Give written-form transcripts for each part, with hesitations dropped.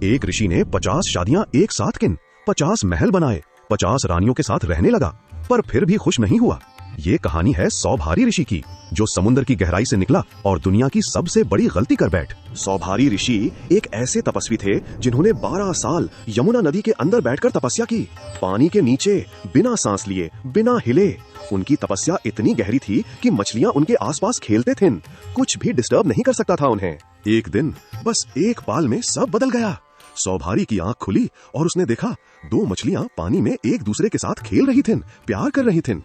एक ऋषि ने 50 शादियां एक साथ गिन, 50 महल बनाए, 50 रानियों के साथ रहने लगा, पर फिर भी खुश नहीं हुआ। ये कहानी है सौभारी ऋषि की, जो समुद्र की गहराई से निकला और दुनिया की सबसे बड़ी गलती कर बैठ। सौभारी ऋषि एक ऐसे तपस्वी थे जिन्होंने 12 साल यमुना नदी के अंदर बैठकर तपस्या की, पानी के नीचे, बिना सांस लिए, बिना हिले। उनकी तपस्या इतनी गहरी थी कि मछलियां उनके आसपास खेलते थे, कुछ भी डिस्टर्ब नहीं कर सकता था उन्हें। एक दिन बस एक पाल में सब बदल गया। सौभारी की आंख खुली और उसने देखा 2 मछलियां पानी में एक दूसरे के साथ खेल रही थीं, प्यार कर रही थीं।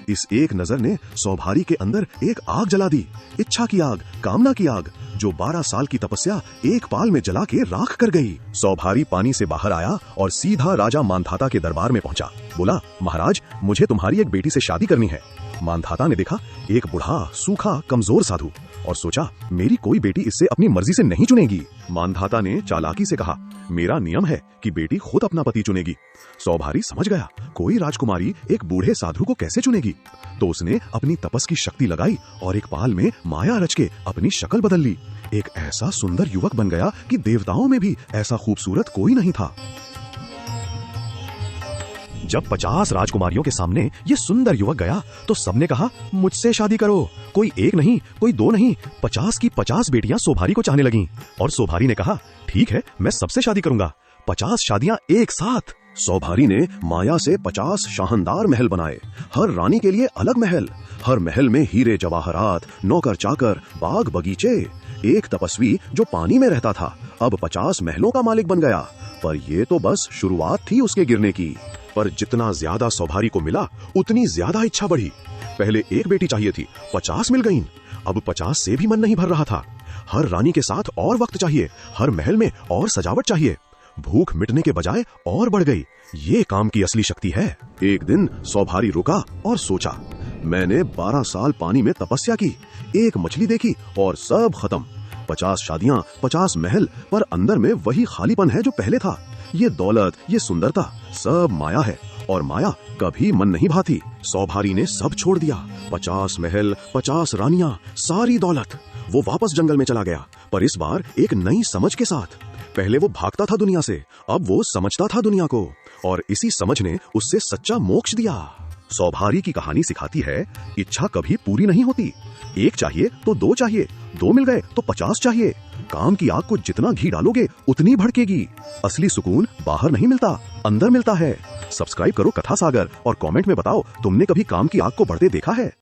इस एक नजर ने सौभारी के अंदर एक आग जला दी, इच्छा की आग, कामना की आग, जो 12 साल की तपस्या एक पाल में जला के राख कर गई। सौभारी पानी से बाहर आया और सीधा राजा मानधाता के दरबार में पहुंचा। बोला, महाराज, मुझे तुम्हारी एक बेटी से शादी करनी है। मानधाता ने देखा एक बूढ़ा, सूखा, कमजोर साधु और सोचा, मेरी कोई बेटी इससे अपनी मर्जी से नहीं चुनेगी। मानधाता ने चालाकी से कहा, मेरा नियम है कि बेटी खुद अपना पति चुनेगी। सौभारी समझ गया, कोई राजकुमारी एक बूढ़े साधु को कैसे चुनेगी। तो उसने अपनी तपस की शक्ति लगाई और एक पाल में माया रच के अपनी शक्ल बदल ली। एक ऐसा सुंदर युवक बन गया कि देवताओं में भी ऐसा खूबसूरत कोई नहीं था। जब 50 राजकुमारियों के सामने ये सुंदर युवक गया तो सबने कहा, मुझसे शादी करो। कोई एक नहीं, कोई 2 नहीं, 50 की 50 बेटियां सौभारी को चाहने लगीं। और सौभारी ने कहा, ठीक है, मैं सबसे शादी करूंगा। 50 शादियां एक साथ। सौभारी ने माया से 50 शानदार महल बनाए, हर रानी के लिए अलग महल, हर महल में हीरे जवाहरात, नौकर चाकर, बाग बगीचे। एक तपस्वी जो पानी में रहता था अब 50 महलों का मालिक बन गया। पर ये तो बस शुरुआत थी उसके गिरने की। पर जितना ज्यादा सौभारी को मिला उतनी ज्यादा इच्छा बढ़ी। पहले एक बेटी चाहिए थी, 50 मिल गईं। अब 50 से भी मन नहीं भर रहा था। हर रानी के साथ और वक्त चाहिए, हर महल में और सजावट चाहिए। भूख मिटने के बजाय और बढ़ गई। ये काम की असली शक्ति है। एक दिन सौभारी रुका और सोचा, मैंने 12 साल पानी में तपस्या की, एक मछली देखी और सब खत्म। 50 शादियां, 50 महल, पर अंदर में वही खालीपन है जो पहले था। ये दौलत, ये सुंदरता, सब माया है और माया कभी मन नहीं भाती। सौभारी ने सब छोड़ दिया, 50 महल, 50 रानियां, सारी दौलत। वो वापस जंगल में चला गया, पर इस बार एक नई समझ के साथ। पहले वो भागता था दुनिया से, अब वो समझता था दुनिया को, और इसी समझ ने उससे सच्चा मोक्ष दिया। सौभारी की कहानी सिखाती है, इच्छा कभी पूरी नहीं होती। एक चाहिए तो 2 चाहिए, 2 मिल गए तो 50 चाहिए। काम की आग को जितना घी डालोगे उतनी भड़केगी। असली सुकून बाहर नहीं मिलता, अंदर मिलता है। सब्सक्राइब करो कथा सागर और कमेंट में बताओ, तुमने कभी काम की आग को बढ़ते देखा है?